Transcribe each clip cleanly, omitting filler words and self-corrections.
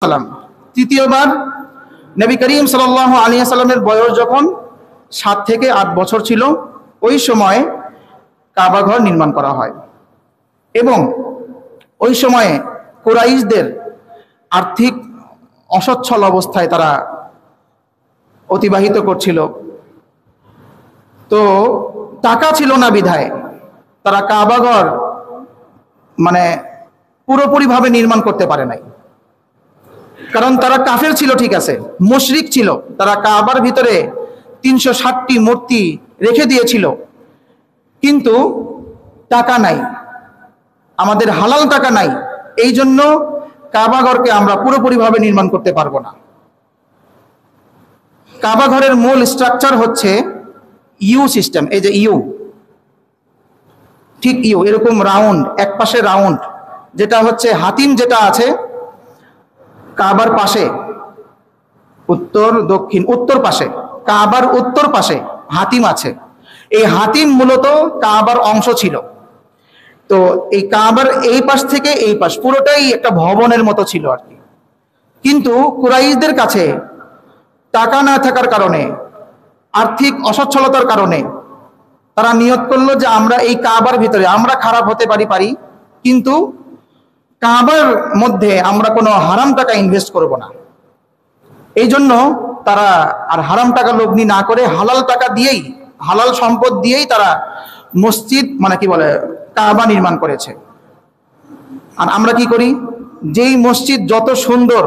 সালাম। তৃতীয়বার নবী করিম সাল্লাল্লাহু আলাইহি সাল্লামের বয়স যখন 7 থেকে 8 বছর ছিল, ওই সময় কাবা ঘর নির্মাণ করা হয় এবং ওই সময়ে কুরাইশদের আর্থিক অসচ্ছল অবস্থায় তারা অতিবাহিত করছিল। তো টাকা ছিল না বিধায় তারা কাবা ঘর পুরোপুরিভাবে নির্মাণ করতে পারে নাই। কারণ তারা কাফের ছিল, ঠিক আছে, মুশরিক ছিল। তারা কাবার ভিতরে 360টি মূর্তি রেখে দিয়েছিল, কিন্তু টাকা নাই, আমাদের হালাল টাকা নাই। এই জন্য কাবা ঘরকে আমরা পুরোপুরিভাবে নির্মাণ করতে পারবো না। কাবা ঘরের মূল স্ট্রাকচার হচ্ছে ইউ সিস্টেম। এই যে ইউ, ঠিক ইউ, এরকম রাউন্ড, এক পাশে রাউন্ড, যেটা হচ্ছে হাতিম যেটা আছে কাবার পাশে, উত্তর দক্ষিণ উত্তর পাশে, কাবার উত্তর পাশে হাতিম আছে। এই হাতিম মূলত কাবার অংশ ছিল। তো এই কাবার এই পাশ থেকে এই পাশ পুরোটাই একটা ভবনের মতো ছিল আর কি। কিন্তু কুরাইশদের কাছে টাকা না থাকার কারণে, আর্থিক অসচ্ছলতার কারণে তারা নিয়ত করলো যে আমরা এই কাবার ভিতরে আমরা খারাপ হতে পারি, কিন্তু কাবার মধ্যে আমরা কোনো হারাম টাকা ইনভেস্ট করব না। এই জন্য তারা আর হারাম টাকা লগ্নি না করে হালাল টাকা দিয়েই, হালাল সম্পদ দিয়েই তারা মসজিদ কাবা নির্মাণ করেছে। আর আমরা কি করি, যেই মসজিদ যত সুন্দর,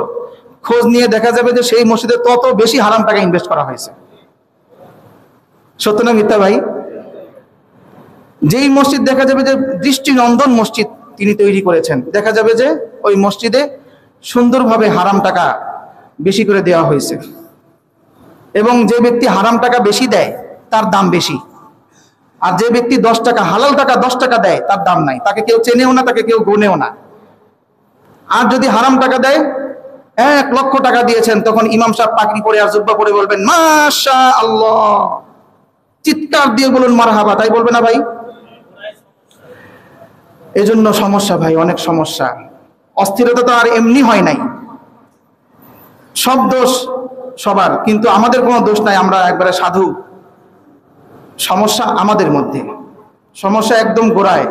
খোঁজ নিয়ে দেখা যাবে যে সেই মসজিদে তত বেশি হারাম টাকা ইনভেস্ট করা হয়েছে। সত্য না মিথ্যা ভাই? যেই মসজিদ দেখা যাবে যে দৃষ্টিনন্দন মসজিদ তিনি তৈরি করেছেন, দেখা যাবে যে ওই মসজিদে সুন্দরভাবে হারাম টাকা বেশি করে দেওয়া হয়েছে। এবং যে ব্যক্তি হারাম টাকা বেশি দেয় তার দাম বেশি, আর যে ব্যক্তি 10 টাকা হালাল টাকা 10 টাকা দেয় তার দাম নাই, তাকে কেউ চেনেও না, তাকে কেউ গোনেও না। আর যদি হারাম টাকা দেয়, 1 লক্ষ টাকা দিয়েছেন, তখন ইমাম সাহেব পাগড়ি পরে আর জুব্বা পরে বলবেন মাশাআল্লাহ, চিৎকার দিয়ে বলুন মারহাবা, তাই বলবে না ভাই? এজন্য সমস্যা ভাই, অনেক সমস্যা। অস্থিরতা তো আর এমনি হয় নাই, সব দোষ সবার, কিন্তু আমাদের কোনো দোষ নাই, আমরা একবারে সাধু। সমস্যা আমাদের মধ্যে, সমস্যা একদম গোড়ায়।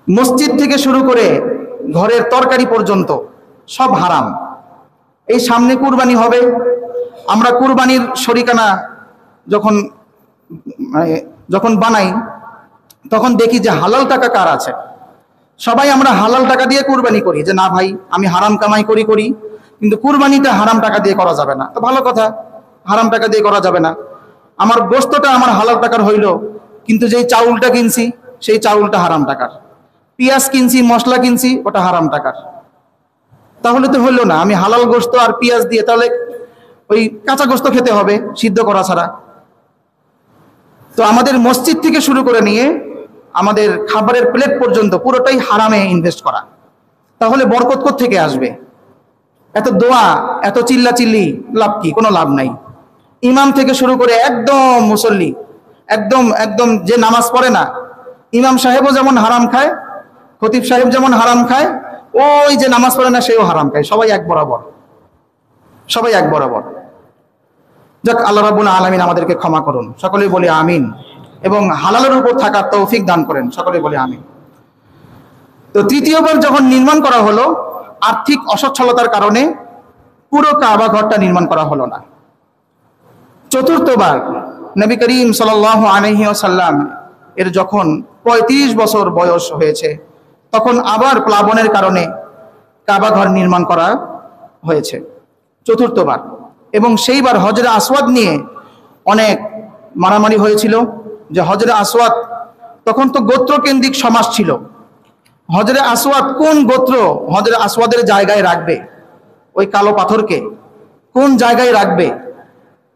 মসজিদ থেকে শুরু করে ঘরের তরকারি পর্যন্ত সব হারাম। এই সামনে কুরবানি হবে, আমরা কুরবানির শরিকানা যখন বানাই তখন দেখি যে হালাল টাকা কার আছে। সবাই আমরা হালাল টাকা দিয়ে কুরবানি করি, যে না ভাই আমি হারাম কামাই করি, কিন্তু কুরবানিটা হারাম টাকা দিয়ে করা যাবে না। তো ভালো কথা, হারাম টাকা দিয়ে করা যাবে না। আমার গোশতটা আমার হালাল টাকার হইল, কিন্তু যেই চাউলটা কিনছি সেই চাউলটা হারাম টাকার, পেঁয়াজ কিনছি, মশলা কিনছি, ওটা হারাম টাকার। তাহলে তো হইল না, আমি হালাল গোশত আর পেঁয়াজ দিয়ে তাহলে ওই কাঁচা গোশত খেতে হবে সিদ্ধ করা ছাড়া। তো আমাদের মসজিদ থেকে শুরু করে নিয়ে আমাদের খাবারের প্লেট পর্যন্ত পুরোটাই হারামে ইনভেস্ট করা। তাহলে বরকত থেকে আসবে? এত দোয়া, এত চিল্লাচিল্লি, লাভ কি? কোনো লাভ নাই। ইমাম থেকে শুরু করে একদম মুসল্লি, একদম যে নামাজ পড়ে না, ইমাম সাহেবও যেমন হারাম খায়, খতিব সাহেব যেমন হারাম খায়, ওই যে নামাজ পড়ে না সেও হারাম খায়। সবাই এক বরাবর, সবাই এক বরাবর। যাক, আল্লাহ রাব্বুল আলামিন আমাদেরকে ক্ষমা করুন, সকলেই বলি আমিন, এবং হালালের উপর থাকার তৌফিক দান করেন, সকলেই বলি আমিন। তো তৃতীয়বার যখন নির্মাণ করা হলো, আর্থিক অসচ্ছলতার কারণে পুরো কাবা ঘরটা নির্মাণ করা হলো না। চতুর্থবার নবী করিম সাল্লাল্লাহু আলাইহি ওয়াসাল্লাম এর যখন 35 বছর বয়স হয়েছে, তখন আবার প্লাবনের কারণে কাবা ঘর নির্মাণ করা হয়েছে চতুর্থবার। এবং সেইবার হজরে আসওয়াদ নিয়ে অনেক মারামারি হয়েছিল, যে হজরে আসওয়াদ, তখন তো গোত্রকেন্দ্রিক সমাজ ছিল। হজরে আসওয়াদ কোন গোত্র হজরে আসওয়াদের জায়গায় রাখবে, ওই কালো পাথরকে কোন জায়গায় রাখবে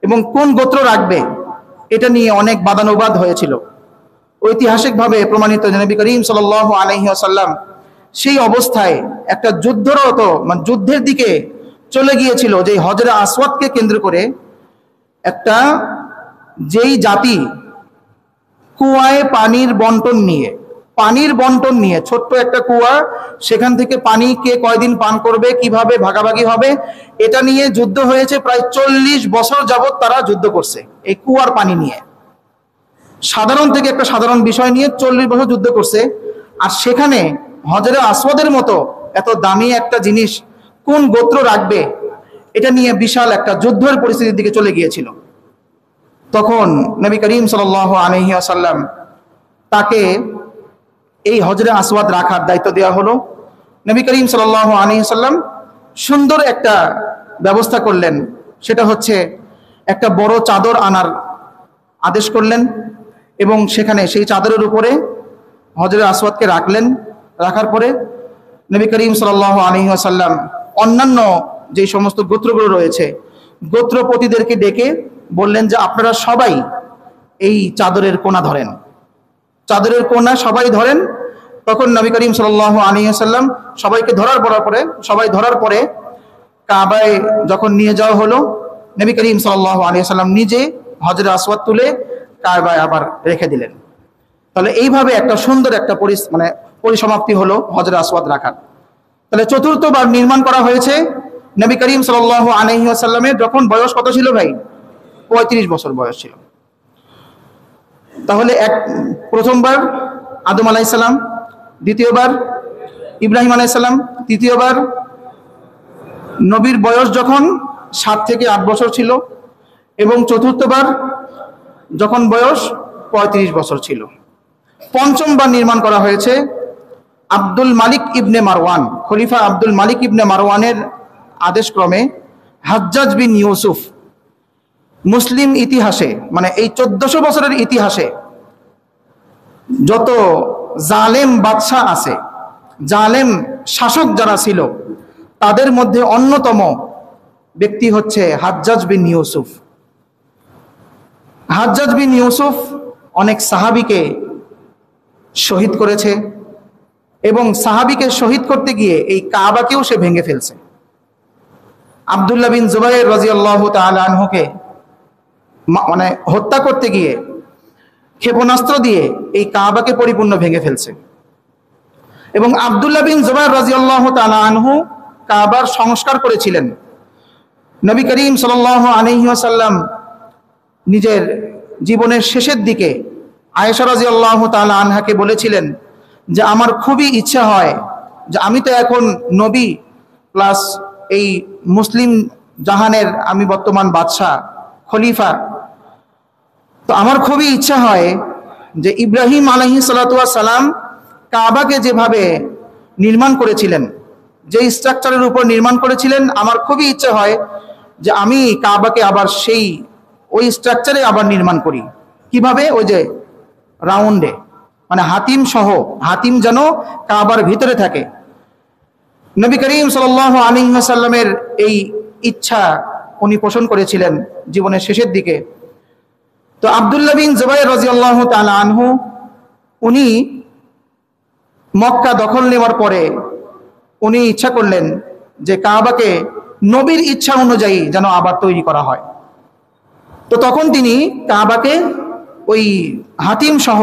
এবং কোন গোত্র রাখবে, এটা নিয়ে অনেক বাদানুবাদ হয়েছিল। ঐতিহাসিকভাবে প্রমাণিত নবী করিম সাল্লাল্লাহু আলাইহি ওয়াসাল্লাম সেই অবস্থায় একটা যুদ্ধের দিকে চলে গিয়েছিল, যে হজরে আসওয়াদকে কেন্দ্র করে একটা, যেই জাতি কুয়ায় পানির বন্টন নিয়ে পানির বন্টন নিয়ে, ছোট্ট একটা কুয়া, সেখান থেকে পানি কে কয়দিন পান করবে, কিভাবে ভাগাভাগি হবে, এটা নিয়ে যুদ্ধ হয়েছে। প্রায় 40 বছর যাবত তারা যুদ্ধ করছে এই কুয়ার পানি নিয়ে। সাধারণ থেকে একটা সাধারণ বিষয় নিয়ে 40 বছর যুদ্ধ করছে। আর সেখানে হজরে আসওয়াদের মতো এত দামি একটা জিনিস কোন গোত্র রাখবে, এটা নিয়ে বিশাল একটা যুদ্ধের পরিস্থিতির দিকে চলে গিয়েছিল। তখন নবী করিম সাল্লাল্লাহু আলাইহি ওয়াসাল্লাম তাকে এই হজরে আসওয়াদ রাখার দায়িত্ব দেওয়া হলো। নবী করিম সাল্লাল্লাহু আলাইহি ওয়াসাল্লাম সুন্দর একটা ব্যবস্থা করলেন, সেটা হচ্ছে একটা বড় চাদর আনার আদেশ করলেন এবং সেখানে সেই চাদরের উপরে হজরে আসওয়াদকে রাখলেন। রাখার পরে নবী করিম সাল্লাল্লাহু আলাইহি ওয়াসাল্লাম অন্যান্য যে সমস্ত গোত্রগুলো রয়েছে গোত্রপতিদেরকে ডেকে বললেন যে আপনারা সবাই এই চাদরের কোনা ধরেন, চাদরের কোনা সবাই ধরেন। তখন নবী করিম সাল্লাল্লাহু আলাইহি ওয়াসাল্লাম সবাইকে ধরার পরে কাবায় যখন নিয়ে যাওয়া হলো, নবী করিম সাল্লাল্লাহু আলাইহি ওয়াসাল্লাম নিজে হজরে আসওয়াদ তুলে কাবায় আবার রেখে দিলেন। তাহলে এইভাবে একটা সুন্দর একটা পরিসমাপ্তি হলো হজরে আসওয়াদ রাখার। তাহলে চতুর্থবার নির্মাণ করা হয়েছে। নবী করিম সাল্লাল্লাহু আলাইহি ওয়াসাল্লামের যখন বয়স কত ছিল ভাই? 35 বছর বয়স ছিল। তাহলে প্রথমবার আদম আলাইহিস সালাম, দ্বিতীয়বার ইব্রাহিম আলাইহিস সালাম, তৃতীয়বার নবীর বয়স যখন 7 থেকে 8 বছর ছিল, এবং চতুর্থবার যখন বয়স 35 বছর ছিল। পঞ্চমবার নির্মাণ করা হয়েছে আব্দুল মালিক ইবনে মারওয়ান, খলিফা আব্দুল মালিক ইবনে মারওয়ানের আদেশক্রমে হাজ্জাজ বিন ইউসুফ মুসলিম ইতিহাসে, মানে এই 1400 বছরের ইতিহাসে যত জালেম বাদশাহ আছে, জালেম শাসক যারা ছিল, তাদের মধ্যে অন্যতম ব্যক্তি হচ্ছে হাজ্জাজ বিন ইউসুফ। হাজ্জাজ বিন ইউসুফ অনেক সাহাবীকে শহীদ করেছে এবং সাহাবীকে শহীদ করতে গিয়ে এই কাবাকেও সে ভেঙে ফেলছে। আব্দুল্লাহ বিন জুবাইর রাদিয়াল্লাহু তাআলা আনহুকে হত্যা করতে গিয়ে ক্ষেপণাস্ত্র দিয়ে এই কাবাকে পরিপূর্ণ ভেঙে ফেলছে। এবং আব্দুল্লাহ বিন জুবাইর রাদিয়াল্লাহু তাআলা আনহু কাবার সংস্কার করেছিলেন। নবী করিম সাল্লাল্লাহু আলাইহি ওয়াসাল্লাম নিজের জীবনের শেষের দিকে আয়েশা রাদিয়াল্লাহু তাআলা আনহাকে বলেছিলেন যে আমার খুবই ইচ্ছা হয় যে আমি তো এখন নবী প্লাস এই মুসলিম জাহানের আমি বর্তমান বাদশাহ, খলিফা, তো আমার খুবই ইচ্ছা হয় যে ইব্রাহিম আলাইহিস সালাতু ওয়াস সালাম কাবাকে যেভাবে নির্মাণ করেছিলেন, যে স্ট্রাকচারের উপর নির্মাণ করেছিলেন, আমার খুবই ইচ্ছা হয় যে আমি কাবাকে আবার ওই স্ট্রাকচারে আবার নির্মাণ করি। কিভাবে? ওই যে রাউন্ডে, মানে হাতিম সহ, হাতিম যেন কাবার ভিতরে থাকে। নবী করিম সাল্লাল্লাহু আলাইহি ওয়াসাল্লামের এই ইচ্ছা উনি পোষণ করেছিলেন জীবনের শেষের দিকে। তো আব্দুল্লাহ বিন জুবাইর রাদিয়াল্লাহু তাআলা আনহু উনি মক্কা দখল নেওয়ার পরে উনি ইচ্ছা করলেন যে কাবাকে নবীর ইচ্ছা অনুযায়ী যেন আবার তৈরি করা হয়। তো তখন তিনি কাবাকে ওই হাতিম সহ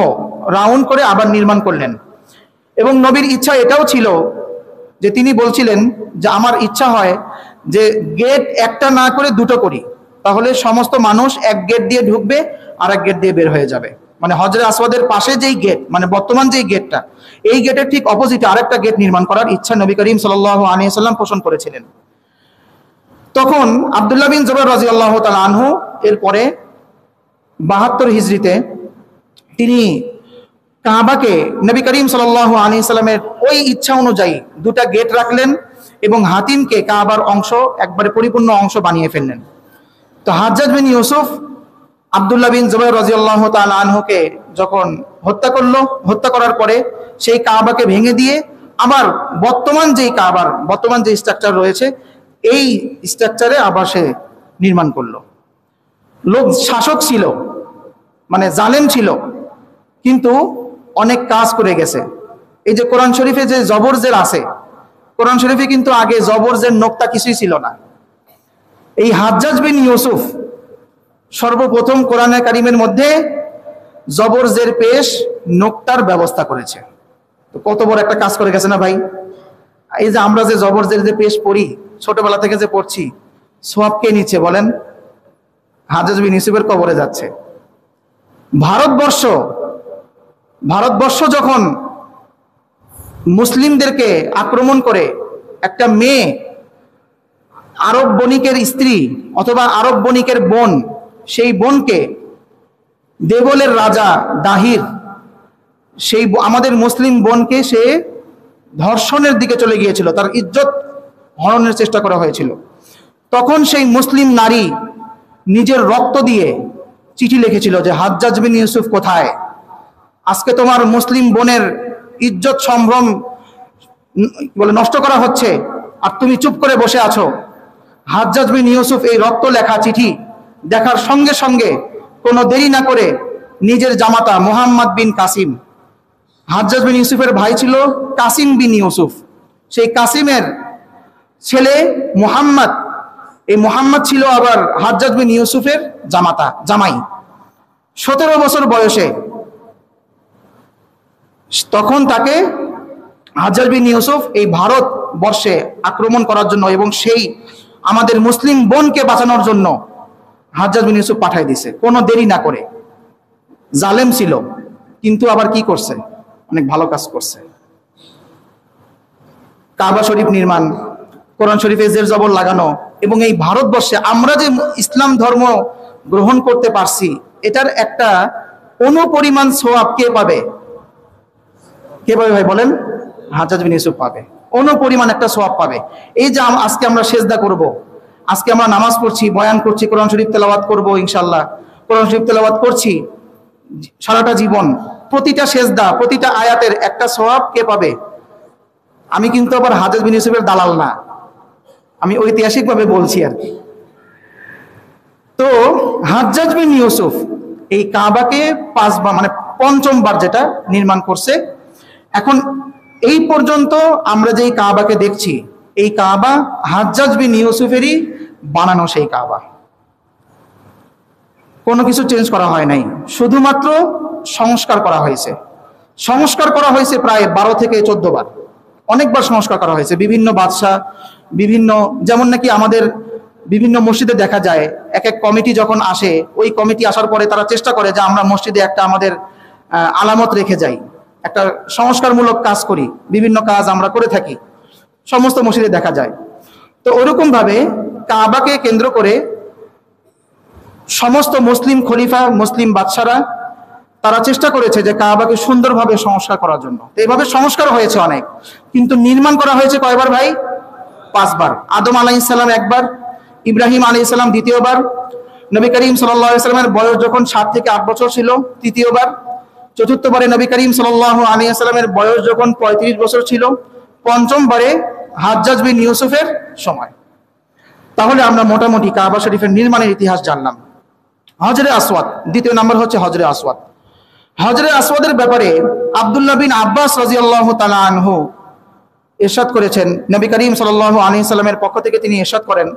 রাউন্ড করে আবার নির্মাণ করলেন। এবং নবীর ইচ্ছা এটাও ছিল যে তিনি বলছিলেন যে আমার ইচ্ছা হয় যে গেট একটা না করে দুটো করি, তাহলে সমস্ত মানুষ এক গেট দিয়ে ঢুকবে আর এক গেট দিয়ে বের হয়ে যাবে। মানে হজরে আসওয়াদের পাশে যেই গেট, মানে বর্তমান যেই গেটটা, এই গেটের ঠিক অপোজিটে আরেকটা গেট নির্মাণ করার ইচ্ছা নবী করিম সাল্লাল্লাহু আলাইহি ওয়াসাল্লাম পোষণ করেছিলেন। তখন আব্দুল্লাহ বিন জুবাইর রাদিয়াল্লাহু তাআলা আনহু এরপরে 72 হিজরিতে তিনি কাবাকে নবী করিম সাল্লাল্লাহু আলাইহি সাল্লামের ওই ইচ্ছা অনুযায়ী দুটা গেট রাখলেন এবং হাতিমকে কাবার অংশ, একবারে পরিপূর্ণ অংশ বানিয়ে ফেললেন। তো হাজ্জাজ বিন ইউসুফ আব্দুল্লাহ বিন জুবাইর রাদিয়াল্লাহু তাআলা আনহুকে যখন হত্যা করার পরে সেই কাবাকে ভেঙে দিয়ে আবার বর্তমান যে স্ট্রাকচার রয়েছে এই স্ট্রাকচারে আবার সে নির্মাণ করলো। লোক শাসক ছিল, মানে জালেম ছিল, কিন্তু অনেক কাজ করে গেছে। এই যে কোরআন শরীফে যে জবর জের আছে, কোরআন শরীফে কিন্তু আগে জবর জের নোক্তা কিছুই ছিল না। এই হাজ্জাজ বিন ইউসুফ সর্বপ্রথম কোরআনে কারিমের মধ্যে জবর জের পেশ নোক্তার ব্যবস্থা করেছে। তো কত বড় একটা কাজ করে গেছে না ভাই। এই যে আমরা যে জবরদের যে পেশ পড়ি, ছোটবেলা থেকে যে পড়ছি, সওয়াব কে নিচ্ছে বলেন? হাজ্জাজ বিন ইউসুফের কবরে যাচ্ছে। ভারতবর্ষ যখন মুসলিমদেরকে আক্রমণ করে, একটা মেয়ে আরব বণিকের স্ত্রী অথবা আরব বণিকের বোন, সেই বোনকে দেবলের রাজা দাহির সেই আমাদের মুসলিম বোনকে সে ধর্ষণের দিকে চলে গিয়েছিল, তার ইজ্জত হরণের চেষ্টা করা হয়েছিল। তখন সেই মুসলিম নারী নিজের রক্ত দিয়ে চিঠি লিখেছিল যে হাজ্জাজ বিন ইউসুফ কোথায়? আজকে তোমার মুসলিম বোনের ইজ্জত সম্ভ্রম বলে নষ্ট করা হচ্ছে, আর তুমি চুপ করে বসে আছো। হাজ্জাজ বিন ইউসুফ এই রক্ত লেখা চিঠি দেখার সঙ্গে সঙ্গে কোনো দেরি না করে নিজের জামাতা মুহাম্মদ বিন কাসিম, হাজ্জাজ বিন ইউসুফের ভাই ছিল কাসিম বিন ইউসুফ, সেই কাসিমের ছেলে মুহাম্মদ, এই মুহাম্মদ ছিল আবার হাজ্জাজ বিন ইউসুফের জামাই। 17 বছর বয়সে তখন তাকে হাজ্জাজ বিন ইউসুফ এই ভারতবর্ষে আক্রমণ করার জন্য এবং সেই আমাদের মুসলিম বোনকে বাঁচানোর জন্য হাজ্জাজ বিন ইউসুফ পাঠিয়ে দিয়েছে, কোনো দেরি না করে। জালেম ছিল, কিন্তু আবার কি করছে? অনেক ভালো কাজ করছে। কাবা শরীফ নির্মাণ, কোরআন শরীফে জের জবর লাগানো, এবং এই ভারতবর্ষে আমরা যে ইসলাম ধর্ম গ্রহণ করতে পারছি, এটার একটা অনুপরিমাণ সওয়াব কে পাবে? কে পাবে ভাই বলেন? হাজ্জাজ বিন ইউসুফ পাবে, অনুপরিমাণ একটা সওয়াব পাবে। এই যে আজকে আমরা সেজদা করব, আজকে আমরা নামাজ পড়ছি, বয়ান করছি, কোরআন শরীফ তেলাওয়াত করব, ইনশাআল্লাহ কোরআন শরীফ তেলাওয়াত করছি সারাটা জীবন, প্রতিটা সেজদা প্রতিটা আয়াতের একটা সওয়াব কে পাবে? আমি কিন্তু আবার হাজ্জাজ বিন ইউসুফের দালাল না, আমি ঐতিহাসিকভাবে বলছি আর কি। তো হাজ্জাজ বিন ইউসুফ এই কাবাকে 5 বার মানে 5ম বার যেটা নির্মাণ করছে। এখন এই পর্যন্ত আমরা যেই কাবাকে দেখছি, এই কাবা হাজ্জাজ বিন ইউসুফেরই বানানো সেই কাবা, কোনো কিছু চেঞ্জ করা হয় নাই, শুধুমাত্র সংস্কার করা হয়েছে। সংস্কার করা হয়েছে প্রায় 12 থেকে 14 বার, অনেকবার সংস্কার করা হয়েছে। বিভিন্ন বাদশাহ বিভিন্ন, যেমন নাকি আমাদের বিভিন্ন মসজিদে দেখা যায় এক এক কমিটি যখন আসে, ওই কমিটি আসার পরে তারা চেষ্টা করে যে আমরা মসজিদে একটা আমাদের আলামত রেখে যাই, একটা সংস্কারমূলক কাজ করি, বিভিন্ন কাজ আমরা করে থাকি, সমস্ত মসজিদে দেখা যায়। তো ওরকম ভাবে কাবাকে কেন্দ্র করে সমস্ত মুসলিম খলিফা, মুসলিম বাদশারা তারা চেষ্টা করেছে যে কাবাকে সুন্দরভাবে সংস্কার করার জন্য। এইভাবে সংস্কার হয়েছে অনেক, কিন্তু নির্মাণ করা হয়েছে কয়বার ভাই? 5 বার। আদম আলাইহিস সালাম একবার, ইব্রাহিম আলাইহিস সালাম দ্বিতীয়বার, নবী করিম সাল্লাল্লাহু আলাইহি সাল্লামের বয়স যখন 7 থেকে 8 বছর ছিল তৃতীয়বার, চতুর্থবারে নবী করিম সাল্লাল্লাহু আলাইহি সাল্লামের বয়স যখন 35 বছর ছিল, 5ম বারে হাজ্জাজ বিন ইউসুফের সময়। তাহলে আমরা মোটামুটি কাবা শরীফের নির্মাণের ইতিহাস জানলাম। হজরে আসওয়াদ, দ্বিতীয় নাম্বার হচ্ছে হজরে আসওয়াদ। হজরে আসওয়াদের ব্যাপারে আব্দুল্লাহ বিন আব্বাস রাদিয়াল্লাহু তাআলা আনহু ইরশাদ করেছেন, নবী করিম সাল্লাল্লাহু আলাইহি সাল্লামের পক্ষ থেকে তিনি ইরশাদ করেন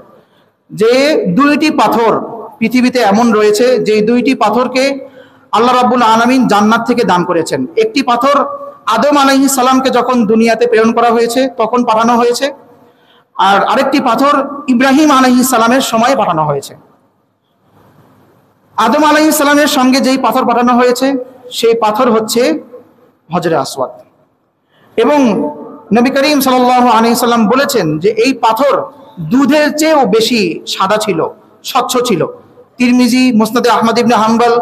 যে 2টি পাথর পৃথিবীতে এমন রয়েছে যে 2টি পাথরকে আল্লাহ রাব্বুল আলামিন জান্নাত থেকে দান করেছেন। একটি পাথর আদম আলাইহিস সালামকে যখন দুনিয়াতে প্রেরণ করা হয়েছে তখন পাঠানো হয়েছে, আর আরেকটি পাথর ইব্রাহিম আলাইহিস সালামের সময় পাঠানো হয়েছে। আদম আলাইহিস সালামের সঙ্গে যেই পাথর পাঠানো হয়েছে সেই পাথর হচ্ছে হজরে আসওয়াদ, এবং নবী করিম সাল্লাল্লাহু আলাইহি সাল্লাম বলেছেন যে এই পাথর দুধের চেয়েও বেশি সাদা ছিল, স্বচ্ছ ছিল। তিরমিজি, মুসনাদে আহমদ ইবনে হাম্বল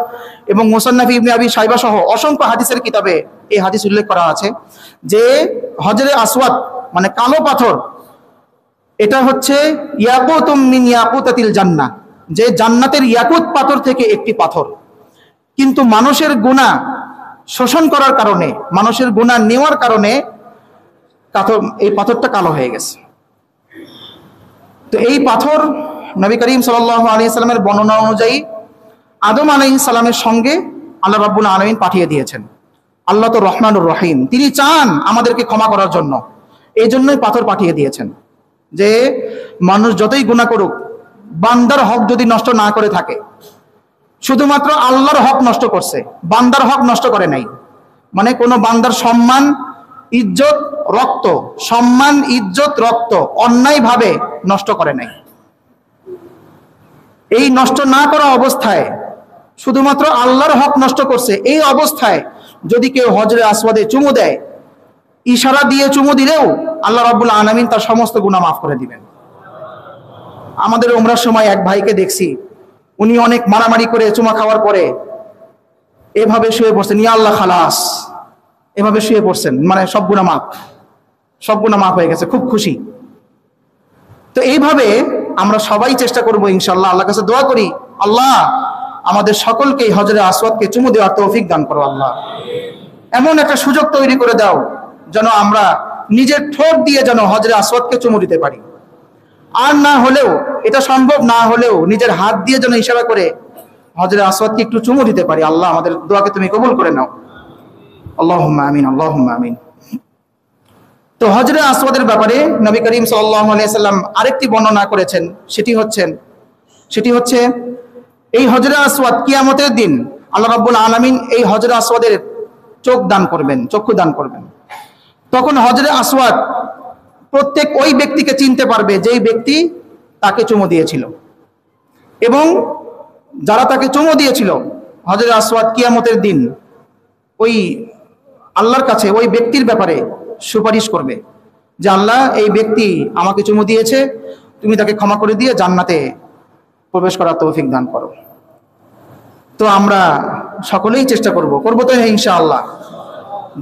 এবং মুসান্নাফ ইবনে আবি শাইবা সহ অসংখ্য হাদিসের কিতাবে এই হাদিস উল্লেখ করা আছে যে হজরে আসওয়াদ মানে কালো পাথর, এটা হচ্ছে ইয়াকুতুম মিন ইয়াকুতাতিল জান্নাহ, যে জান্নাতের ইয়াকুত পাথর থেকে একটি পাথর। কিন্তু মানুষের গুনাহ শোষণ করার কারণে, মানুষের গুনাহ নেওয়ার কারণে এই পাথরটা কালো হয়ে গেছে। তো এই পাথর নবী করিম সাল্লাল্লাহু আলাইহি সাল্লামের বর্ণনা অনুযায়ী আদম আলাইহিস সালামের সঙ্গে আল্লাহ রাব্বুল আলামিন পাঠিয়ে দিয়েছেন। আল্লাহ তো রহমানুর রহিম, তিনি চান আমাদেরকে ক্ষমা করার জন্য, এই জন্যই পাথর পাঠিয়ে দিয়েছেন যে মানুষ যতই গুনাহ করুক, বান্দার হক যদি নষ্ট না করে থাকে, শুধুমাত্র আল্লাহর হক নষ্ট করছে, বান্দার হক নষ্ট করে নাই। মানে কোনো বান্দার সম্মান ইজ্জত, রক্ত, সম্মান, ইজ্জত, রক্ত অন্যায়ভাবে নষ্ট করে নাই। এই নষ্ট না করা অবস্থায় শুধুমাত্র আল্লাহর হক নষ্ট করছে, এই অবস্থায় যদি কেউ হজরে আসওয়াদে চুমু দেয়, ইশারা দিয়ে চুমু দিলেও আল্লাহ রাব্বুল আলামিন তার সমস্ত গুনাহ মাফ করে দিবেন। আমাদের উমরার সময় এক ভাইকে দেখছি, উনি অনেক মারামারি করে চুমা খাওয়ার পরে এভাবে শুয়ে পড়ছেন, ইয়া আল্লাহ খালাস, এভাবে শুয়ে পড়ছেন, মানে সব গুনাহ মাফ হয়ে গেছে, খুব খুশি। তো এইভাবে আমরা সবাই চেষ্টা করবো ইনশাআল্লাহ, আল্লাহর কাছে দোয়া করি, আল্লাহ আমাদের সকলকে হজরে আসওয়াদকে চুমু দেওয়ার তৌফিক দান করো। আল্লাহ এমন একটা সুযোগ তৈরি করে দাও যেন আমরা নিজের ঠোঁট দিয়ে যেন হজরে আসওয়াদকে চুমু দিতে পারি, আর না হলেও, এটা সম্ভব না হলেও নিজের হাত দিয়ে যেন ইশারা করে হজরে আসওয়াদকে একটু চুমু দিতে পারি। আল্লাহ আমাদের দোয়াকে তুমি কবুল করে নাও, আল্লাহুম্মা আমিন, আল্লাহুম্মা আমিন। তো হজরে আসওয়াদের ব্যাপারে নবী করিম সাল্লাল্লাহু আলাইহি সাল্লাম আরেকটি বর্ণনা করেছেন, সেটি হচ্ছে এই হজরে আসওয়াদ কিয়ামতের দিন আল্লাহ রাব্বুল আলামিন এই হজরে আসওয়াদের চক্ষু দান করবেন। তখন হজরে আসওয়াদ প্রত্যেক ওই ব্যক্তিকে চিনতে পারবে যেই ব্যক্তি তাকে চুমু দিয়েছিল, এবং যারা তাকে চুমু দিয়েছিল হজরে আসওয়াদ কিয়ামতের দিন ওই আল্লাহর কাছে ওই ব্যক্তির ব্যাপারে সুপারিশ করবে যে আল্লাহ, এই ব্যক্তি আমাকে চুমু দিয়েছে, তুমি তাকে ক্ষমা করে দিয়ে জান্নাতে প্রবেশ করার তৌফিক দান করো। তো আমরা সকলেই চেষ্টা করব তো ইনশাআল্লাহ।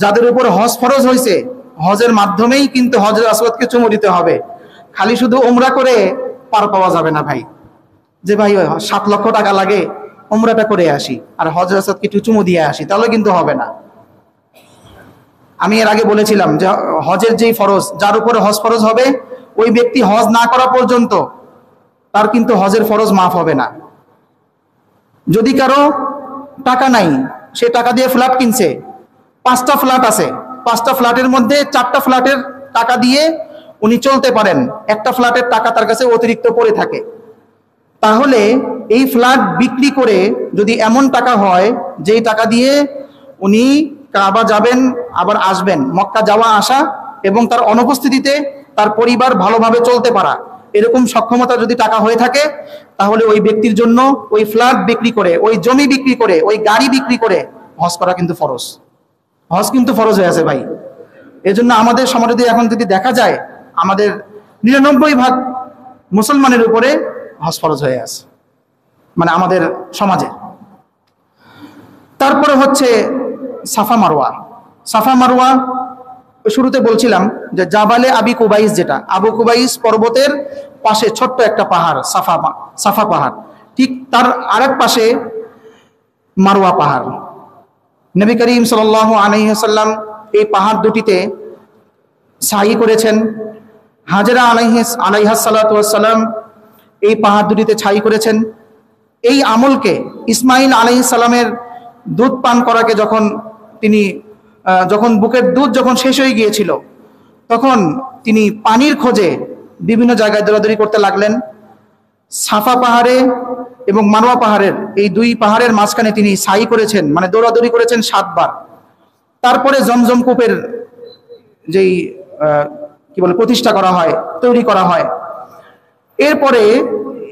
যাদের উপর হজ ফরজ হয়েছে, হজের মাধ্যমেই কিন্তু হজরে আসওয়াদকে চুমু দিতে হবে। খালি শুধু উমরা করে পার পাওয়া যাবে না ভাই, যে ভাই 7 লক্ষ টাকা লাগে, উমরাটা করে আসি আর হজরে আসওয়াদকে একটু চুমু দিয়ে আসি, তাহলে কিন্তু হবে না। আমি এর আগে বলেছিলাম যে হজের যেই ফরজ, যার উপরে হজ ফরজ হবে, ওই ব্যক্তি হজ না করা পর্যন্ত তার কিন্তু হজের ফরজ মাফ হবে না। যদি কারো টাকা নাই, সে টাকা দিয়ে ফ্ল্যাট কিনছে, 5টা ফ্ল্যাট আছে, 5টা ফ্ল্যাটের মধ্যে 4টা ফ্ল্যাটের টাকা দিয়ে উনি চলতে পারেন, একটা ফ্ল্যাটের টাকা তার কাছে অতিরিক্ত পড়ে থাকে, তাহলে এই ফ্ল্যাট বিক্রি করে যদি এমন টাকা হয় যেই টাকা দিয়ে উনি কাবা যাবেন আবার আসবেন, মক্কা যাওয়া আসা এবং তার অনুপস্থিতিতে তার পরিবার ভালোভাবে চলতে পারা, এরকম সক্ষমতা যদি টাকা হয়ে থাকে, তাহলে ওই ব্যক্তির জন্য ওই ফ্ল্যাট বিক্রি করে, ওই জমি বিক্রি করে, ওই গাড়ি বিক্রি করে হজ করা কিন্তু ফরজ। হজ কিন্তু ফরজ হয়ে আছে ভাই। এজন্য আমাদের সমাজে এখন যদি দেখা যায়, আমাদের 99% মুসলমানের উপরে হজ ফরজ হয়ে আছে, মানে আমাদের সমাজে। তারপরে হচ্ছে সাফা মারওয়া। শুরুতে বলছিলাম যে জাবালে আবি কুবাইস, যেটা আবু কুবাইস পর্বতের পাশে ছোট্ট একটা পাহাড় সাফা পাহাড়, ঠিক তার আরেক পাশে মারওয়া পাহাড়। নবী করিম সাল্লাল্লাহু আলাইহি ওয়াসাল্লাম এই পাহাড় দুটিতে সাই করেছেন। হাজরা আলাইহা সাল্লাতু ওয়াসসালাম এই পাহাড় দুটিতে ছাই করেছেন। এই আমলকে ইসমাইল আলাইহিস সালামের দুধ পান করাকে যখন বুকের দুধ যখন শেষ হয়ে গিয়েছিল, তখন তিনি পানির খোঁজে বিভিন্ন জায়গায় দৌড়াদৌড়ি করতে লাগলেন। সাফা পাহাড়ে এবং মারওয়া পাহাড়ের এই 2 পাহাড়ের মাঝখানে তিনি সাই করেছেন, মানে দৌড়াদৌড়ি করেছেন 7 বার। তারপরে জমজম কূপের যেই প্রতিষ্ঠা করা হয়, তৈরি করা হয়। এরপরে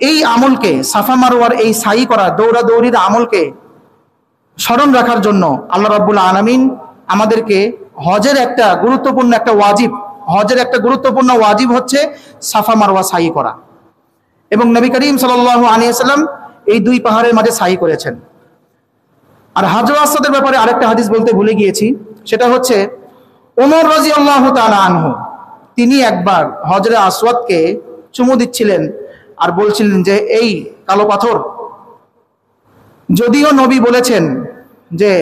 এই আমলকে, সাফা মারওয়ার এই সাই করা দৌড়াদৌড়ির আমলকে স্মরণ রাখার জন্য আল্লাহ রাব্বুল আলামিন আমাদেরকে হজের একটা গুরুত্বপূর্ণ ওয়াজিব হচ্ছে সাফা মারওয়া সাই করা। এবং নবী করিম সাল্লাল্লাহু আলাইহি ওয়াসাল্লাম এই 2 পাহাড়ের মাঝে সাই করেছেন। আর হাজরে আসওয়াদের ব্যাপারে আরেকটা হাদিস বলতে ভুলে গিয়েছি, সেটা হচ্ছে ওমর রাদিয়াল্লাহু তাআলা আনহু, তিনি একবার হজরে আসওয়াদকে চুমু দিচ্ছিলেন আর বলছিলেন যে এই কালো পাথর, যদিও নবী বলেছেন যে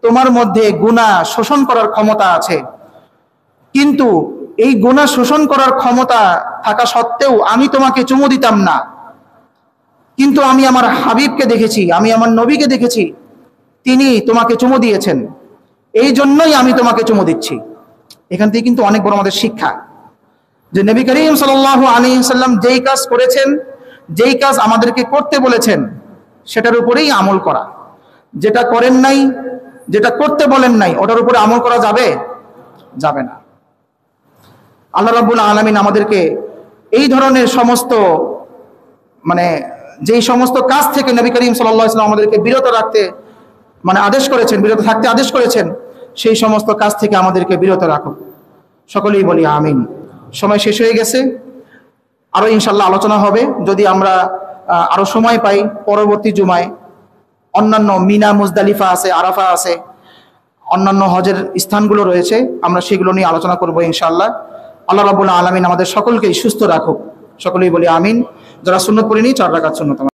তোমার মধ্যে গুনাহ শোষণ করার ক্ষমতা আছে, কিন্তু এই গুনাহ শোষণ করার ক্ষমতা থাকা সত্ত্বেও আমি তোমাকে চুমু দিতাম না, কিন্তু আমি আমার হাবিবকে দেখেছি, আমি আমার নবীকে দেখেছি, তিনি তোমাকে চুমু দিয়েছেন, এই জন্যই আমি তোমাকে চুমু দিচ্ছি। এখান থেকে কিন্তু অনেক বড় আমাদের শিক্ষা যে নবী করিম সাল্লাল্লাহু আলাইহি ওয়াসাল্লাম যেই কাজ করেছেন, যেই কাজ আমাদেরকে করতে বলেছেন, সেটার উপরেই আমল করা। যেটা করেন নাই, যেটা করতে বলেন নাই, ওটার উপরে আমল করা যাবে? যাবে না। আল্লাহ রাব্বুল আলামিন আমাদেরকে এই ধরনের সমস্ত যেই সমস্ত কাজ থেকে নবী করিম সাল্লাল্লাহু আলাইহি ওয়াসাল্লাম আমাদেরকে বিরত রাখতে আদেশ করেছেন, বিরত থাকতে আদেশ করেছেন, সেই সমস্ত কাজ থেকে আমাদেরকে বিরত রাখো। সকলেই বলি আমিন। সময় শেষ হয়ে গেছে, আরো ইনশাল্লাহ আলোচনা হবে যদি আমরা আরো সময় পাই। পরবর্তী জুমায় অন্যান্য মিনা, মুজদালিফা আছে, আরাফা আছে, অন্যান্য হজের স্থানগুলো রয়েছে, আমরা সেগুলো নিয়ে আলোচনা করবো ইনশাআল্লাহ। আল্লাহ রাব্বুল আলামিন আমাদের সকলকেই সুস্থ রাখুক। সকলেই বলি আমিন। যারা সুন্নত পড়েনি 4 রাকাত সুন্নত